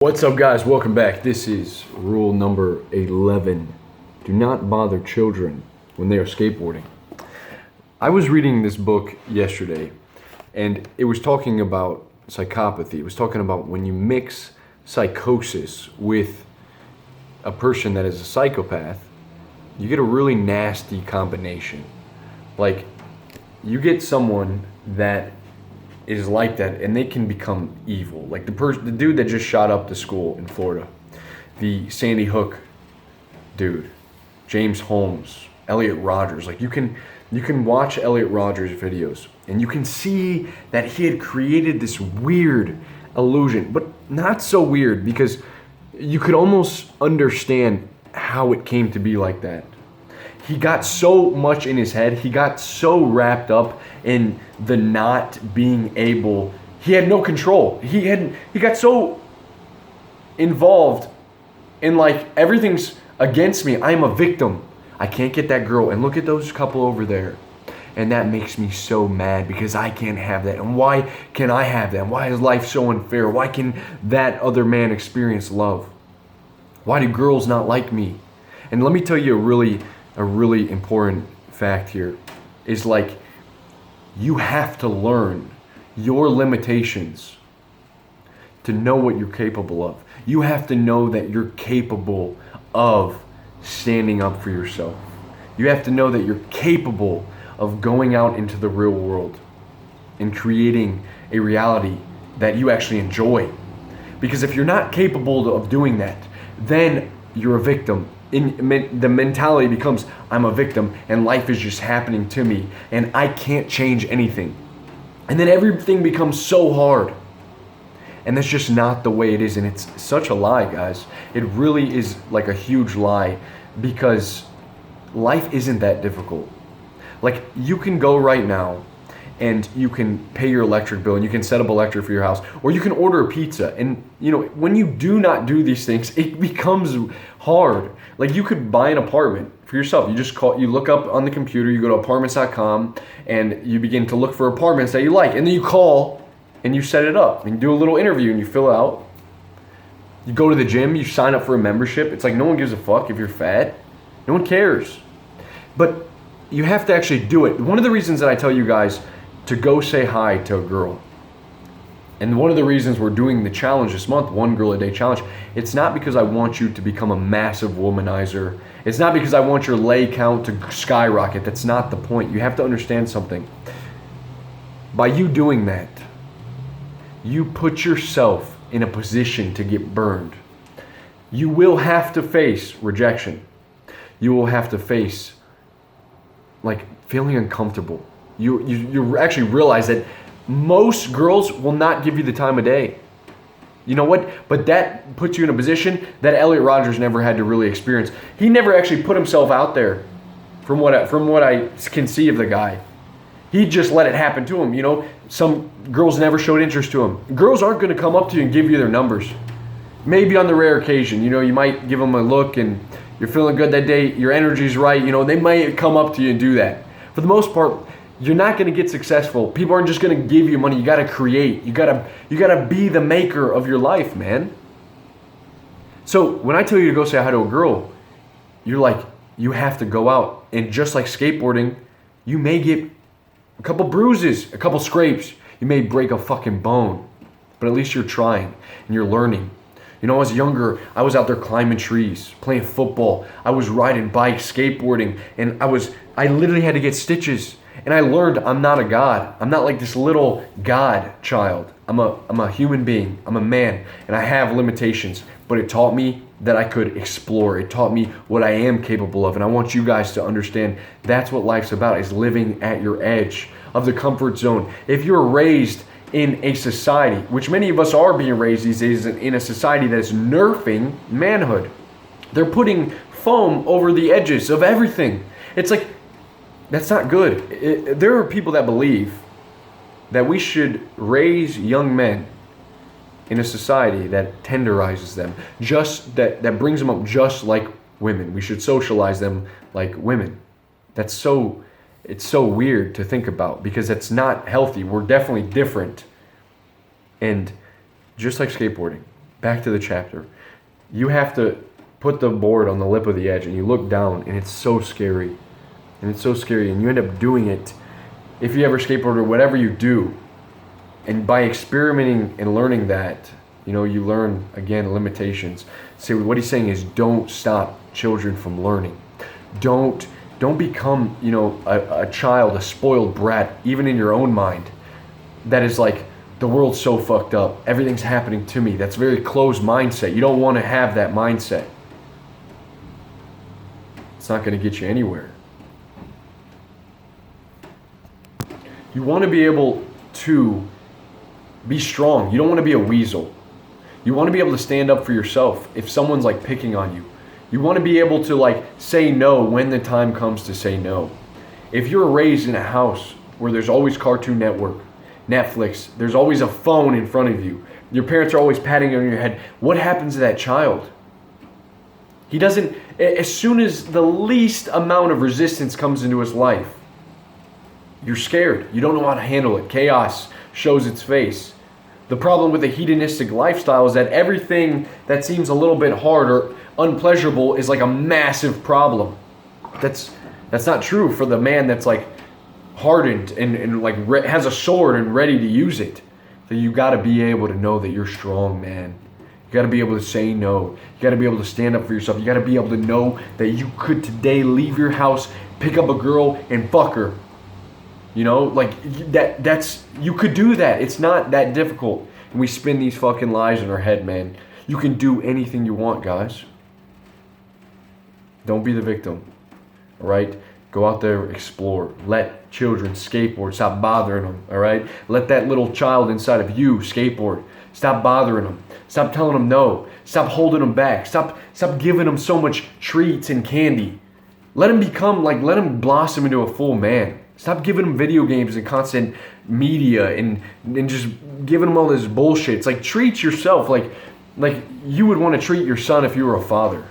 What's up, guys? Welcome back. This is rule number 11. Do not bother children when they are skateboarding. I was reading this book yesterday, and it was talking about psychopathy. It was talking about when you mix psychosis with a person that is a psychopath, you get a really nasty combination. Like, you get someone that is like that, and they can become evil. Like the dude that just shot up the school in Florida, the Sandy Hook dude, James Holmes, Elliot Rodgers. Like you can watch Elliot Rodgers videos, and you can see that he had created this weird illusion, but not so weird because you could almost understand how it came to be like that. He got so much in his head. He got so wrapped up in the not being able. He had no control. He got so involved in like everything's against me. I'm a victim. I can't get that girl. And look at those couple over there. And that makes me so mad because I can't have that. And why can I have that? Why is life so unfair? Why can that other man experience love? Why do girls not like me? And let me tell you a really important fact here is like you have to learn your limitations to know what you're capable of. You have to know that you're capable of standing up for yourself. You have to know that you're capable of going out into the real world and creating a reality that you actually enjoy. Because if you're not capable of doing that, then you're a victim. The mentality becomes, I'm a victim and life is just happening to me and I can't change anything. And then everything becomes so hard. And that's just not the way it is. And it's such a lie, guys. It really is like a huge lie because life isn't that difficult. Like you can go right now and you can pay your electric bill and you can set up electric for your house, or you can order a pizza. And you know, when you do not do these things, it becomes hard. Like you could buy an apartment for yourself. You look up on the computer, you go to apartments.com and you begin to look for apartments that you like. And then you call and you set it up and you do a little interview and you fill it out. You go to the gym, you sign up for a membership. It's like no one gives a fuck if you're fat. No one cares. But you have to actually do it. One of the reasons that I tell you guys to go say hi to a girl, and one of the reasons we're doing the challenge this month, 1 girl a day challenge, it's not because I want you to become a massive womanizer. It's not because I want your lay count to skyrocket. That's not the point. You have to understand something. By you doing that, you put yourself in a position to get burned. You will have to face rejection. You will have to face like feeling uncomfortable. You actually realize that most girls will not give you the time of day. You know what? But that puts you in a position that Elliot Rodgers never had to really experience. He never actually put himself out there from what I can see of the guy. He just let it happen to him. You know, some girls never showed interest to him. Girls aren't going to come up to you and give you their numbers. Maybe on the rare occasion, you know, you might give them a look and you're feeling good that day, your energy's right, you know, they might come up to you and do that. For the most part, you're not going to get successful. People aren't just going to give you money. You got to create. You got to be the maker of your life, man. So when I tell you to go say hi to a girl, you're like, you have to go out. And just like skateboarding, you may get a couple bruises, a couple scrapes. You may break a fucking bone. But at least you're trying and you're learning. You know, as younger, I was out there climbing trees, playing football. I was riding bikes, skateboarding, and I literally had to get stitches. And I learned I'm not a god. I'm not like this little god child. I'm a human being. I'm a man, and I have limitations. But it taught me that I could explore. It taught me what I am capable of. And I want you guys to understand that's what life's about, is living at your edge of the comfort zone. If you're raised in a society, which many of us are being raised these days in a society that is nerfing manhood. They're putting foam over the edges of everything. It's like, that's not good. There are people that believe that we should raise young men in a society that tenderizes them, just that brings them up just like women. We should socialize them like women. It's so weird to think about because that's not healthy. We're definitely different. And just like skateboarding, back to the chapter. You have to put the board on the lip of the edge and you look down and it's so scary. And it's so scary and you end up doing it if you ever skateboard or whatever you do. And by experimenting and learning that, you know, you learn, again, limitations. So what he's saying is don't stop children from learning. Don't become, you know, a child, a spoiled brat, even in your own mind. That is like, the world's so fucked up. Everything's happening to me. That's a very closed mindset. You don't want to have that mindset. It's not going to get you anywhere. You want to be able to be strong. You don't want to be a weasel. You want to be able to stand up for yourself if someone's like picking on you. You want to be able to like say no when the time comes to say no. If you're raised in a house where there's always Cartoon Network, Netflix, there's always a phone in front of you, your parents are always patting on your head, what happens to that child? He doesn't, as soon as the least amount of resistance comes into his life, you're scared. You don't know how to handle it. Chaos shows its face. The problem with a hedonistic lifestyle is that everything that seems a little bit hard or unpleasurable is like a massive problem. That's not true for the man that's like hardened and like has a sword and ready to use it. So you got to be able to know that you're strong, man. You got to be able to say no. You got to be able to stand up for yourself. You got to be able to know that you could today leave your house, pick up a girl, and fuck her. You know, like that's you could do that. It's not that difficult. And we spin these fucking lies in our head, man. You can do anything you want, guys. Don't be the victim. All right? Go out there, explore. Let children skateboard. Stop bothering them, all right? Let that little child inside of you skateboard. Stop bothering them. Stop telling them no. Stop holding them back. Stop giving them so much treats and candy. Let them blossom into a full man. Stop giving them video games and constant media and just giving them all this bullshit. It's like treat yourself like you would want to treat your son if you were a father.